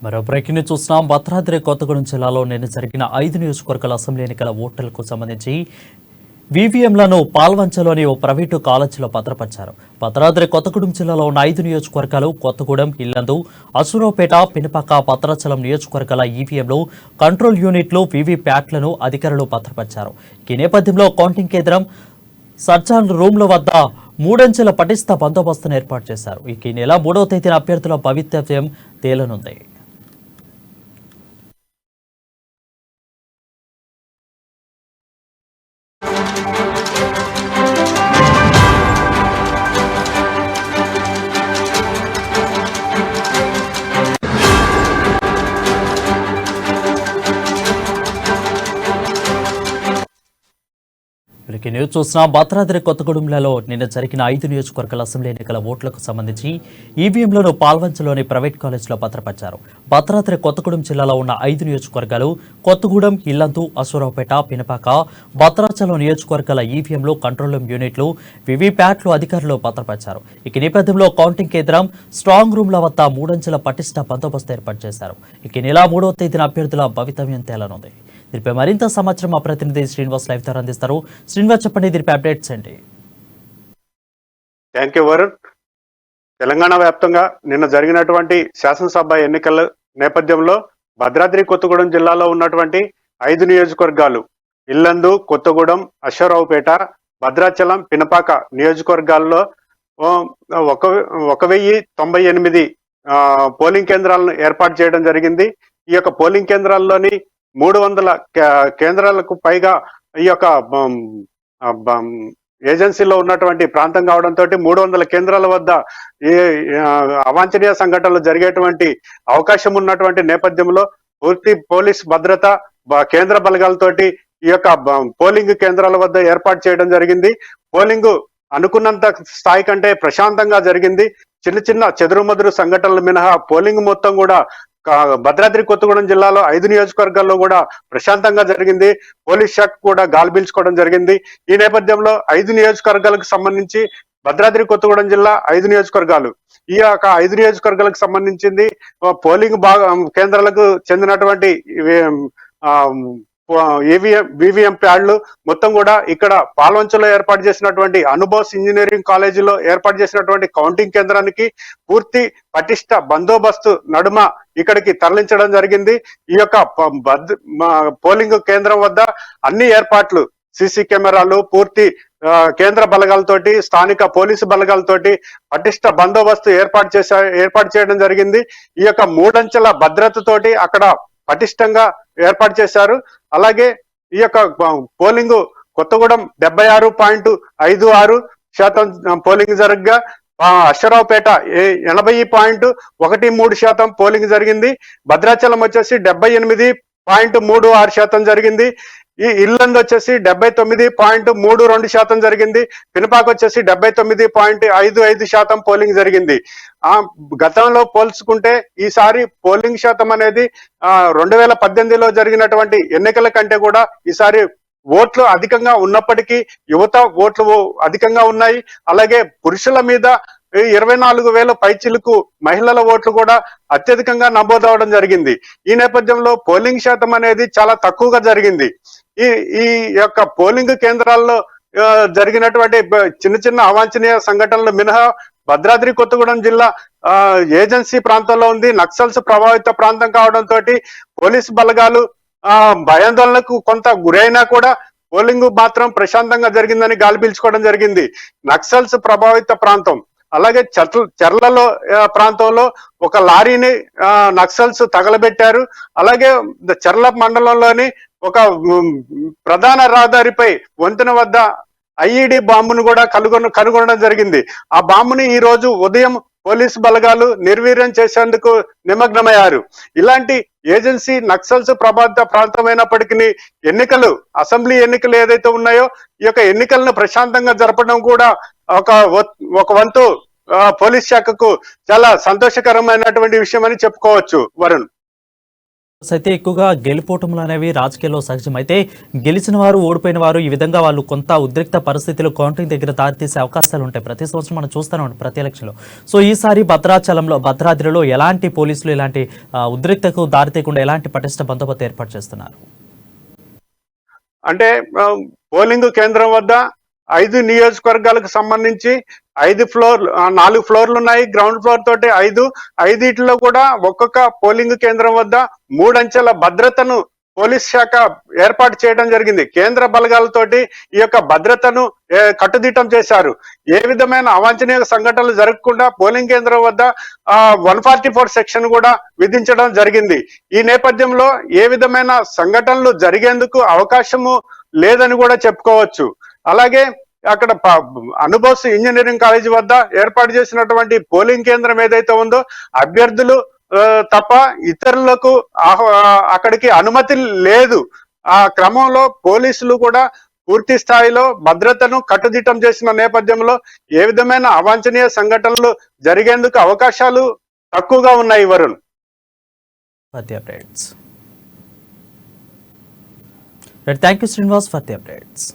మరో breaking news చూస్తున్నాం. భద్రాద్రి కొత్తగూడెం జిల్లాలో నిన్న జరిగిన 5 నియోజకవర్గాల అసెంబ్లీ ఎన్నికల ఓటర్లకు సంబంధించి వీవీఎంలను పాల్వంచలోని ఓ ప్రైవేటు కాలేజీలో భద్రపరిచారు. భద్రాద్రి కొత్తగూడెం జిల్లాలో ఉన్న 5 నియోజకవర్గాలు కొత్తగూడెం, ఇల్లందు, అసూరావుపేట, పినపాక, భద్రాచలం నియోజకవర్గాల ఈవీఎంలు, కంట్రోల్ యూనిట్లు, వీవీప్యాట్లను అధికారులు భద్రపరిచారు. ఈ నేపథ్యంలో కౌంటింగ్ కేంద్రం సర్జాన్ రూమ్ల వద్ద 3 అంచెల పటిష్ట బందోబస్తును ఏర్పాటు చేశారు. ఈ నెల 3వ తేదీన అభ్యర్థుల భవితవ్యం తేలనుంది. న్యూస్ చూసిన భద్రాద్రి కొత్తగూడెంలలో నిన్న జరిగిన 5 నియోజకవర్గాల అసెంబ్లీ ఎన్నికల ఓట్లకు సంబంధించి ఈవీఎంలను పాల్వంచలోని ప్రైవేట్ కాలేజీలో భద్రపరిచారు. భద్రాద్రి కొత్తగూడెం జిల్లాలో ఉన్న 5 నియోజకవర్గాలు కొత్తగూడెం, ఇల్లందు, అసూరావుపేట, పినపాక, భద్రాచలం నియోజకవర్గాల ఈవీఎంలు, కంట్రోల్ రూమ్ యూనిట్లు, వీవీప్యాట్లు అధికారులు భద్రపరిచారు. ఈ నేపథ్యంలో కౌంటింగ్ కేంద్రం స్ట్రాంగ్ రూమ్ల వద్ద 3 అంచెల పటిష్ట బందోబస్తు ఏర్పాటు చేశారు. ఈ నెల 3వ తేదీన అభ్యర్థుల భవితవ్యం తేలనుంది. దీనిపై మరింత సమాచారం మా ప్రతినిధి శ్రీనివాస్ లైవ్ ద్వారా అందిస్తారు. శ్రీనివాస్, చెప్పండి, దీనిపై అప్డేట్స్ ఏంటి? Thank you Varun. తెలంగాణ వ్యాప్తంగా నిన్న జరిగినటువంటి శాసనసభ ఎన్నికల నేపథ్యంలో భద్రాద్రి కొత్తగూడెం జిల్లాలో ఉన్నటువంటి 5 నియోజకవర్గాలు ఇల్లందు, కొత్తగూడెం, అశ్వరావుపేట, భద్రాచలం, పినపాక నియోజకవర్గాల్లో 1098 పోలింగ్ కేంద్రాలను ఏర్పాటు చేయడం జరిగింది. ఈ యొక్క పోలింగ్ కేంద్రాల్లోని 300 కేంద్రాలకు పైగా ఈ యొక్క ఏజెన్సీలో ఉన్నటువంటి ప్రాంతం కావడంతో 300 కేంద్రాల వద్ద అవాంఛనీయ సంఘటనలు జరిగేటువంటి అవకాశం ఉన్నటువంటి నేపథ్యంలో పూర్తి పోలీస్ భద్రత, కేంద్ర బలగాలతోటి ఈ యొక్క పోలింగ్ కేంద్రాల వద్ద ఏర్పాటు చేయడం జరిగింది. పోలింగ్ అనుకున్నంత స్థాయి కంటే ప్రశాంతంగా జరిగింది. చిన్న చిన్న చెదురుమదురు సంఘటనలు మినహా పోలింగ్ మొత్తం కూడా భద్రాద్రి కొత్తగూడెం జిల్లాలో 5 నియోజకవర్గాల్లో కూడా ప్రశాంతంగా జరిగింది. పోలీస్ శాఖ కూడా గాలిపీల్చుకోవడం జరిగింది. ఈ నేపథ్యంలో 5 నియోజకవర్గాలకు సంబంధించి భద్రాద్రి కొత్తగూడెం జిల్లా 5 నియోజకవర్గాలు, ఈ యొక్క 5 నియోజకవర్గాలకు సంబంధించింది పోలింగ్ కేంద్రాలకు చెందినటువంటి వివిఎం ప్యాడ్లు మొత్తం కూడా ఇక్కడ పాల్వంచలో ఏర్పాటు చేసినటువంటి అనుబోస్ ఇంజనీరింగ్ కాలేజీలో ఏర్పాటు చేసినటువంటి కౌంటింగ్ కేంద్రానికి పూర్తి పటిష్ట బందోబస్తు నడుమ ఇక్కడికి తరలించడం జరిగింది. ఈ యొక్క పోలింగ్ కేంద్రం వద్ద అన్ని ఏర్పాట్లు, సీసీ కెమెరాలు, పూర్తి కేంద్ర బలగాలతోటి, స్థానిక పోలీసు బలగాలతోటి పటిష్ట బందోబస్తు ఏర్పాటు చేయడం జరిగింది. ఈ యొక్క 3 అంచెల భద్రతతోటి అక్కడ పటిష్టంగా ఏర్పాటు చేశారు. అలాగే ఈ యొక్క పోలింగ్ కొత్తగూడెం 76.56% పోలింగ్ జరగగా అశ్వరావుపేట 80.13% పోలింగ్ జరిగింది. భద్రాచలం వచ్చేసి 78.36% జరిగింది. ఈ ఇల్లందు వచ్చేసి 79.32% జరిగింది. పినపాక వచ్చేసి 79.55% పోలింగ్ జరిగింది. గతంలో పోల్చుకుంటే ఈసారి పోలింగ్ శాతం అనేది 2018లో జరిగినటువంటి ఎన్నికల కంటే కూడా ఈసారి ఓట్లు అధికంగా ఉన్నప్పటికీ యువత ఓట్లు అధికంగా ఉన్నాయి. అలాగే పురుషుల మీద 24,000 పైచిలకు మహిళల ఓట్లు కూడా అత్యధికంగా నమోదవడం జరిగింది. ఈ నేపథ్యంలో పోలింగ్ శాతం అనేది చాలా తక్కువగా జరిగింది. ఈ యొక్క పోలింగ్ కేంద్రాల్లో జరిగినటువంటి చిన్న చిన్న అవాంఛనీయ సంఘటనలు మినహా భద్రాద్రి కొత్తగూడెం జిల్లా ఏజెన్సీ ప్రాంతంలో ఉంది. నక్సల్స్ ప్రభావిత ప్రాంతం కావడంతో పోలీసు బలగాలు భయాందోళనకు కొంత గురైనా కూడా పోలింగ్ మాత్రం ప్రశాంతంగా జరిగిందని గాలిపీల్చుకోవడం జరిగింది. నక్సల్స్ ప్రభావిత ప్రాంతం, అలాగే చెర్లలో ప్రాంతంలో ఒక లారీని నక్సల్స్ తగలబెట్టారు. అలాగే చెర్ల మండలంలోని ఒక ప్రధాన రహదారిపై వంతెన వద్ద ఐఈడి బాంబును కూడా కనుగొనడం జరిగింది. ఆ బాంబుని ఈ రోజు ఉదయం పోలీసు బలగాలు నిర్వీర్యం చేసేందుకు నిమగ్నమయ్యారు. ఇలాంటి ఏజెన్సీ నక్సల్స్ ప్రభావిత ప్రాంతమైనప్పటికీ అసెంబ్లీ ఎన్నికలు ఏదైతే ఉన్నాయో ఈ యొక్క ఎన్నికలను ప్రశాంతంగా జరపడం కూడా ఒక వంతు పోలీస్ శాఖకు చాలా సంతోషకరమైనటువంటి విషయం అని చెప్పుకోవచ్చు వరుణ్. అయితే ఎక్కువగా గెలుపోవటములు అనేవి రాజకీయాల్లో సహజం. అయితే గెలిచిన వారు, ఓడిపోయిన వారు ఈ విధంగా వాళ్ళు కొంత ఉద్రిక్త పరిస్థితులు కౌంటింగ్ దగ్గర దారితీసే అవకాశాలు ఉంటాయి. ప్రతి సంవత్సరం మనం చూస్తూనే ఉంటాం ప్రతి ఎలక్షన్లో. సో ఈసారి భద్రాద్రిలో ఎలాంటి పోలీసులు ఇలాంటి ఉద్రిక్తకు దారితీయకుండా ఎలాంటి పటిష్ట బందోబస్తు ఏర్పాటు చేస్తున్నారు? అంటే పోలింగ్ కేంద్రం వద్ద 5 నియోజకవర్గాలకు సంబంధించి 4 ఫ్లోర్లు ఉన్నాయి. గ్రౌండ్ ఫ్లోర్ తోటి 5 కూడా ఒక్కొక్క పోలింగ్ కేంద్రం వద్ద 3 అంచెల భద్రతను పోలీస్ శాఖ ఏర్పాటు చేయడం జరిగింది. కేంద్ర బలగాలతోటి ఈ యొక్క భద్రతను కట్టుదిట్టం చేశారు. ఏ విధమైన అవాంఛనీయ సంఘటనలు జరగకుండా పోలింగ్ కేంద్రం వద్ద 144 సెక్షన్ కూడా విధించడం జరిగింది. ఈ నేపథ్యంలో ఏ విధమైన సంఘటనలు జరిగేందుకు అవకాశము లేదని కూడా చెప్పుకోవచ్చు. అలాగే అక్కడ అనుబోస్ ఇంజనీరింగ్ కాలేజీ వద్ద ఏర్పాటు చేసినటువంటి పోలింగ్ కేంద్రం ఏదైతే ఉందో అభ్యర్థులు తప్ప ఇతరులకు అక్కడికి అనుమతి లేదు. ఆ క్రమంలో పోలీసులు కూడా పూర్తి స్థాయిలో భద్రతను కట్టుదిట్టం చేసిన నేపథ్యంలో ఏ విధమైన అవాంఛనీయ సంఘటనలు జరిగేందుకు అవకాశాలు తక్కువగా ఉన్నాయి. Varun, thank you Srinivas for the updates.